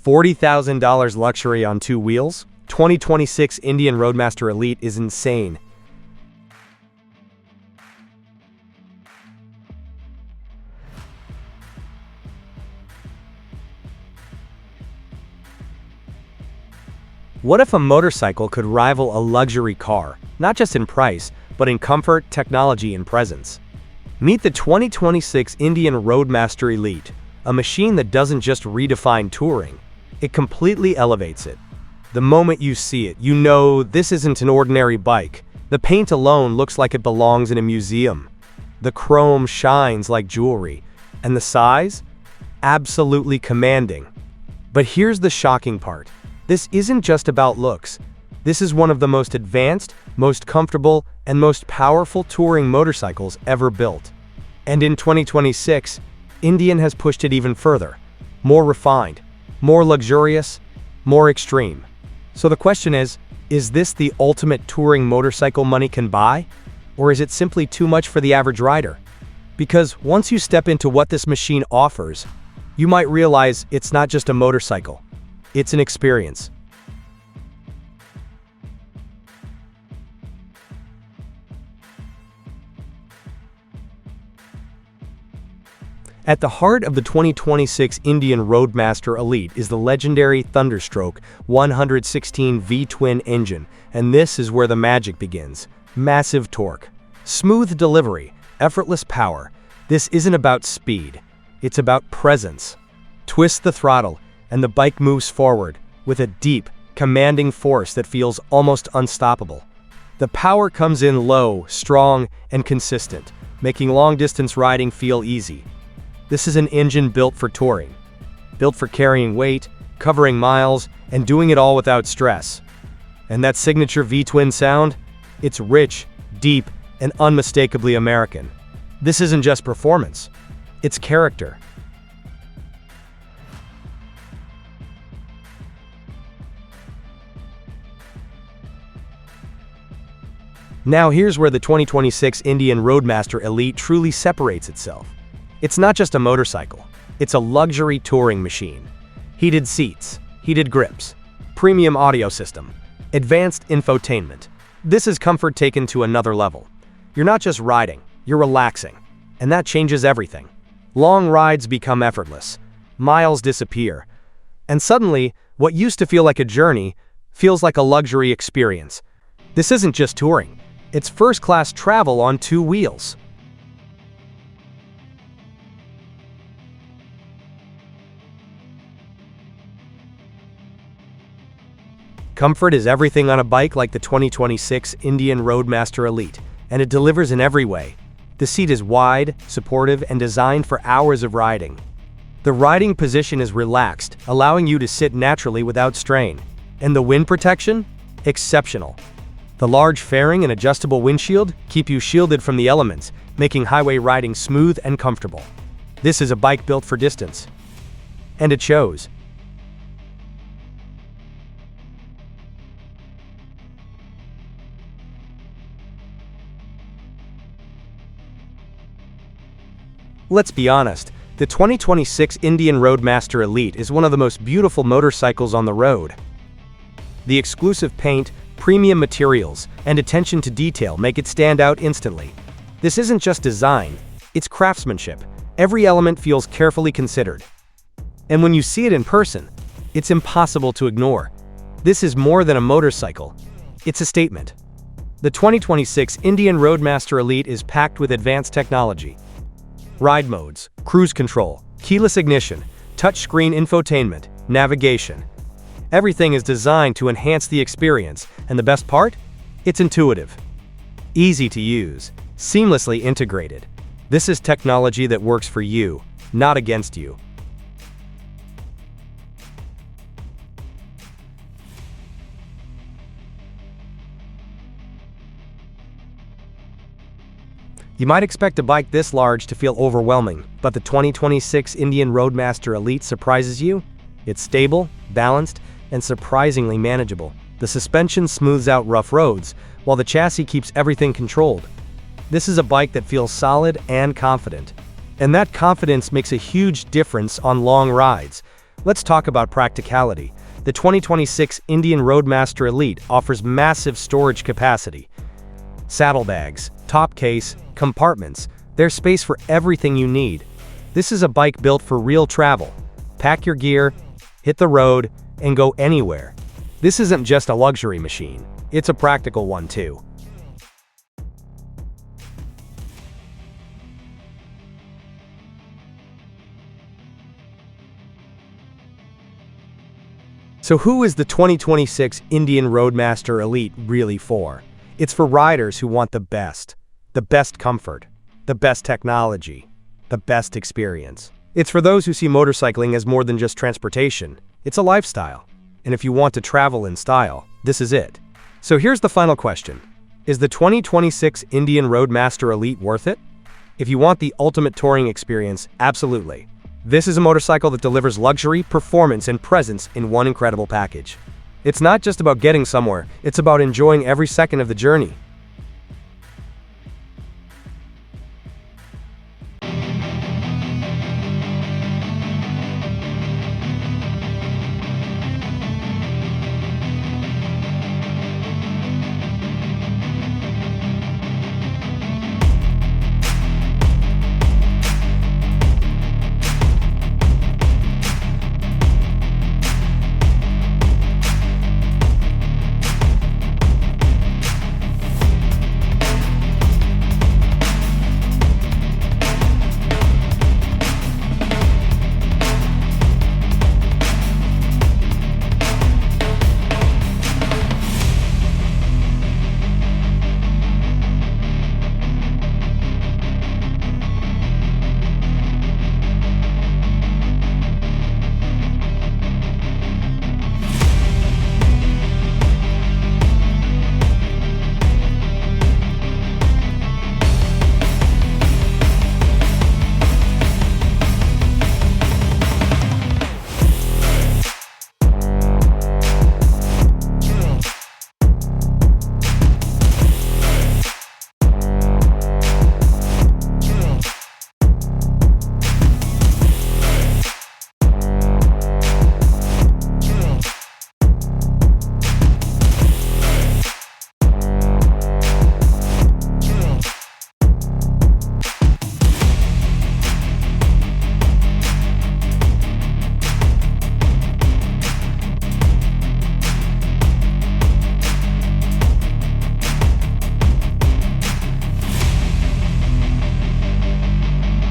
$40,000 luxury on two wheels? 2026 Indian Roadmaster Elite is insane. What if a motorcycle could rival a luxury car, not just in price, but in comfort, technology, and presence? Meet the 2026 Indian Roadmaster Elite, a machine that doesn't just redefine touring, it completely elevates it. The moment you see it, you know this isn't an ordinary bike. The paint alone looks like it belongs in a museum. The chrome shines like jewelry, and the size? Absolutely commanding. But here's the shocking part. This isn't just about looks. This is one of the most advanced, most comfortable, and most powerful touring motorcycles ever built. And in 2026, Indian has pushed it even further. More refined, more luxurious, more extreme. So the question is this the ultimate touring motorcycle money can buy? Or is it simply too much for the average rider? Because once you step into what this machine offers, you might realize it's not just a motorcycle. It's an experience. At the heart of the 2026 Indian Roadmaster Elite is the legendary Thunderstroke 116 V-twin engine, and this is where the magic begins. Massive torque, smooth delivery, effortless power. This isn't about speed, it's about presence. Twist the throttle, and the bike moves forward with a deep, commanding force that feels almost unstoppable. The power comes in low, strong, and consistent, making long-distance riding feel easy. This is an engine built for touring, built for carrying weight, covering miles, and doing it all without stress. And that signature V-twin sound? It's rich, deep, and unmistakably American. This isn't just performance, it's character. Now here's where the 2026 Indian Roadmaster Elite truly separates itself. It's not just a motorcycle, it's a luxury touring machine. Heated seats, heated grips, premium audio system, advanced infotainment. This is comfort taken to another level. You're not just riding, you're relaxing. And that changes everything. Long rides become effortless, miles disappear, and suddenly, what used to feel like a journey feels like a luxury experience. This isn't just touring, it's first-class travel on two wheels. Comfort is everything on a bike like the 2026 Indian Roadmaster Elite, and it delivers in every way. The seat is wide, supportive, and designed for hours of riding. The riding position is relaxed, allowing you to sit naturally without strain. And the wind protection? Exceptional. The large fairing and adjustable windshield keep you shielded from the elements, making highway riding smooth and comfortable. This is a bike built for distance. And it shows. Let's be honest, the 2026 Indian Roadmaster Elite is one of the most beautiful motorcycles on the road. The exclusive paint, premium materials, and attention to detail make it stand out instantly. This isn't just design, it's craftsmanship. Every element feels carefully considered. And when you see it in person, it's impossible to ignore. This is more than a motorcycle, it's a statement. The 2026 Indian Roadmaster Elite is packed with advanced technology. Ride modes, cruise control, keyless ignition, touchscreen infotainment, navigation. Everything is designed to enhance the experience, and the best part? It's intuitive. Easy to use, seamlessly integrated. This is technology that works for you, not against you. You might expect a bike this large to feel overwhelming, but the 2026 Indian Roadmaster Elite surprises you. It's stable, balanced, and surprisingly manageable. The suspension smooths out rough roads, while the chassis keeps everything controlled. This is a bike that feels solid and confident. And that confidence makes a huge difference on long rides. Let's talk about practicality. The 2026 Indian Roadmaster Elite offers massive storage capacity. Saddlebags, top case, compartments, there's space for everything you need. This is a bike built for real travel. Pack your gear, hit the road, and go anywhere. This isn't just a luxury machine, it's a practical one too. So who is the 2026 Indian Roadmaster Elite really for? It's for riders who want the best comfort, the best technology, the best experience. It's for those who see motorcycling as more than just transportation. It's a lifestyle. And if you want to travel in style, this is it. So here's the final question. Is the 2026 Indian Roadmaster Elite worth it? If you want the ultimate touring experience, absolutely. This is a motorcycle that delivers luxury, performance, and presence in one incredible package. It's not just about getting somewhere, it's about enjoying every second of the journey.